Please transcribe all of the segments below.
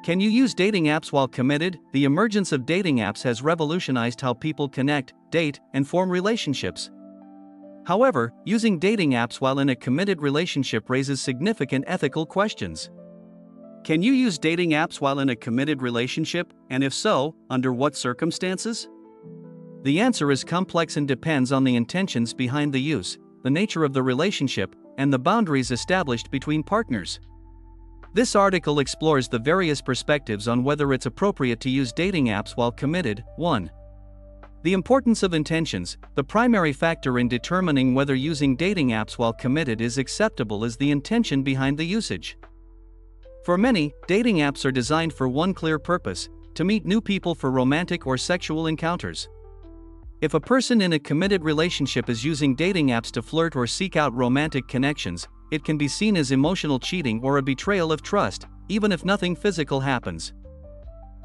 Can you use dating apps while committed? The emergence of dating apps has revolutionized how people connect, date, and form relationships. However, using dating apps while in a committed relationship raises significant ethical questions. Can you use dating apps while in a committed relationship, and if so, under what circumstances? The answer is complex and depends on the intentions behind the use, the nature of the relationship, and the boundaries established between partners. This article explores the various perspectives on whether it's appropriate to use dating apps while committed. 1. The importance of intentions. The primary factor in determining whether using dating apps while committed is acceptable is the intention behind the usage. For many, dating apps are designed for one clear purpose: to meet new people for romantic or sexual encounters. If a person in a committed relationship is using dating apps to flirt or seek out romantic connections, it can be seen as emotional cheating or a betrayal of trust, even if nothing physical happens.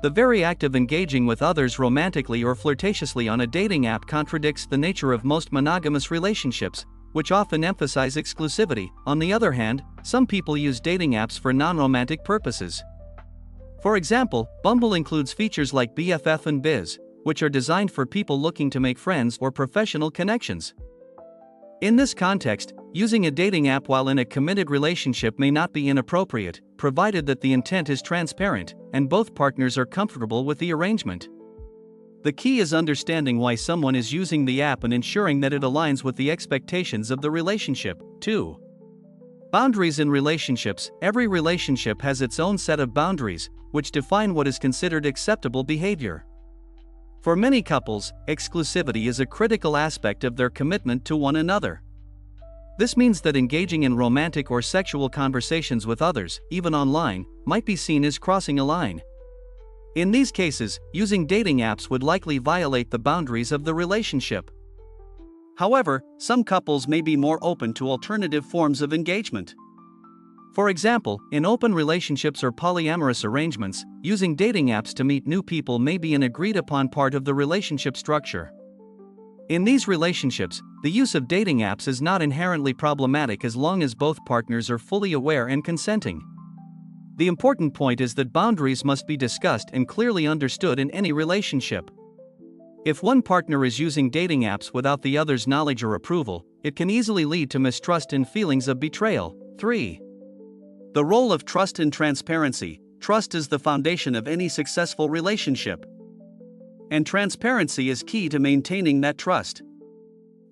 The very act of engaging with others romantically or flirtatiously on a dating app contradicts the nature of most monogamous relationships, which often emphasize exclusivity. On the other hand, some people use dating apps for non-romantic purposes. For example, Bumble includes features like BFF and Biz, which are designed for people looking to make friends or professional connections. In this context, using a dating app while in a committed relationship may not be inappropriate, provided that the intent is transparent and both partners are comfortable with the arrangement. The key is understanding why someone is using the app and ensuring that it aligns with the expectations of the relationship. 2. Boundaries in relationships. Every relationship has its own set of boundaries, which define what is considered acceptable behavior. For many couples, exclusivity is a critical aspect of their commitment to one another. This means that engaging in romantic or sexual conversations with others, even online, might be seen as crossing a line. In these cases, using dating apps would likely violate the boundaries of the relationship. However, some couples may be more open to alternative forms of engagement. For example, in open relationships or polyamorous arrangements, using dating apps to meet new people may be an agreed-upon part of the relationship structure. In these relationships, the use of dating apps is not inherently problematic as long as both partners are fully aware and consenting. The important point is that boundaries must be discussed and clearly understood in any relationship. If one partner is using dating apps without the other's knowledge or approval, it can easily lead to mistrust and feelings of betrayal. 3. The role of trust and transparency. Trust is the foundation of any successful relationship. And transparency is key to maintaining that trust.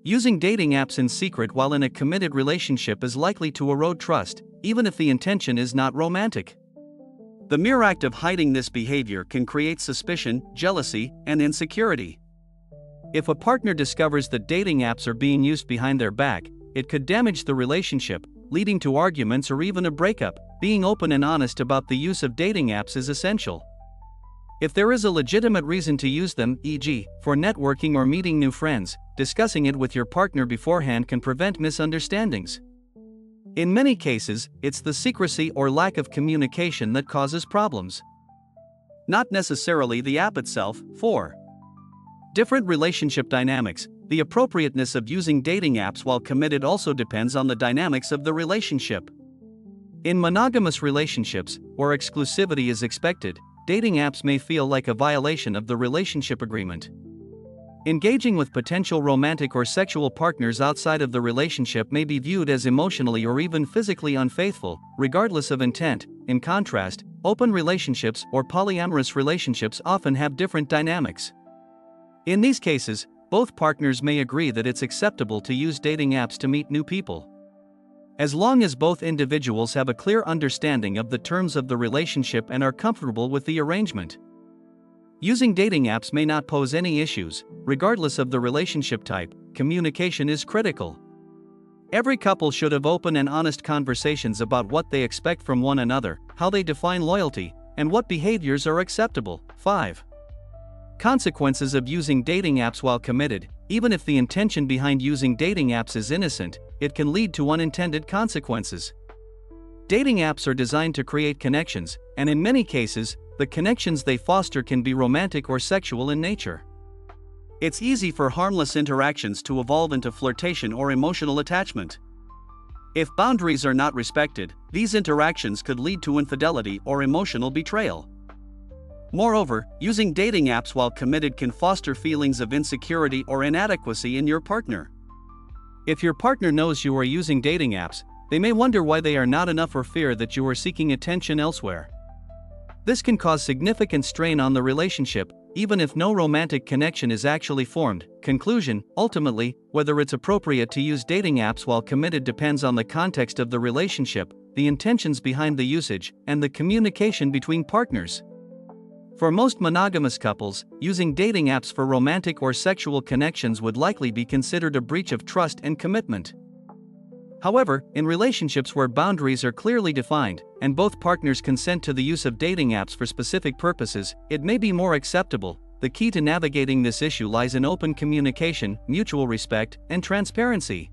Using dating apps in secret while in a committed relationship is likely to erode trust, even if the intention is not romantic. The mere act of hiding this behavior can create suspicion, jealousy, and insecurity. If a partner discovers that dating apps are being used behind their back, it could damage the relationship, leading to arguments or even a breakup. Being open and honest about the use of dating apps is essential. If there is a legitimate reason to use them, e.g., for networking or meeting new friends, discussing it with your partner beforehand can prevent misunderstandings. In many cases, it's the secrecy or lack of communication that causes problems, not necessarily the app itself. 4. Different relationship dynamics. The appropriateness of using dating apps while committed also depends on the dynamics of the relationship. In monogamous relationships, where exclusivity is expected, dating apps may feel like a violation of the relationship agreement. Engaging with potential romantic or sexual partners outside of the relationship may be viewed as emotionally or even physically unfaithful, regardless of intent. In contrast, open relationships or polyamorous relationships often have different dynamics. In these cases, both partners may agree that it's acceptable to use dating apps to meet new people. As long as both individuals have a clear understanding of the terms of the relationship and are comfortable with the arrangement. Using dating apps may not pose any issues. Regardless of the relationship type, communication is critical. Every couple should have open and honest conversations about what they expect from one another, how they define loyalty, and what behaviors are acceptable. 5. Consequences of using dating apps while committed. Even if the intention behind using dating apps is innocent, it can lead to unintended consequences. Dating apps are designed to create connections, and in many cases, the connections they foster can be romantic or sexual in nature. It's easy for harmless interactions to evolve into flirtation or emotional attachment. If boundaries are not respected, these interactions could lead to infidelity or emotional betrayal. Moreover, using dating apps while committed can foster feelings of insecurity or inadequacy in your partner. If your partner knows you are using dating apps, they may wonder why they are not enough or fear that you are seeking attention elsewhere. This can cause significant strain on the relationship, even if no romantic connection is actually formed. Conclusion: ultimately, whether it's appropriate to use dating apps while committed depends on the context of the relationship, the intentions behind the usage, and the communication between partners. For most monogamous couples, using dating apps for romantic or sexual connections would likely be considered a breach of trust and commitment. However, in relationships where boundaries are clearly defined, and both partners consent to the use of dating apps for specific purposes, it may be more acceptable. The key to navigating this issue lies in open communication, mutual respect, and transparency.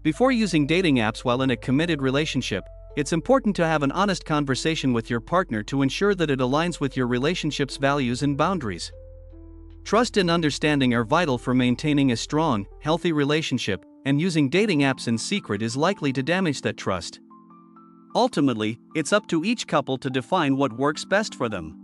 Before using dating apps while in a committed relationship, it's important to have an honest conversation with your partner to ensure that it aligns with your relationship's values and boundaries. Trust and understanding are vital for maintaining a strong, healthy relationship, and using dating apps in secret is likely to damage that trust. Ultimately, it's up to each couple to define what works best for them.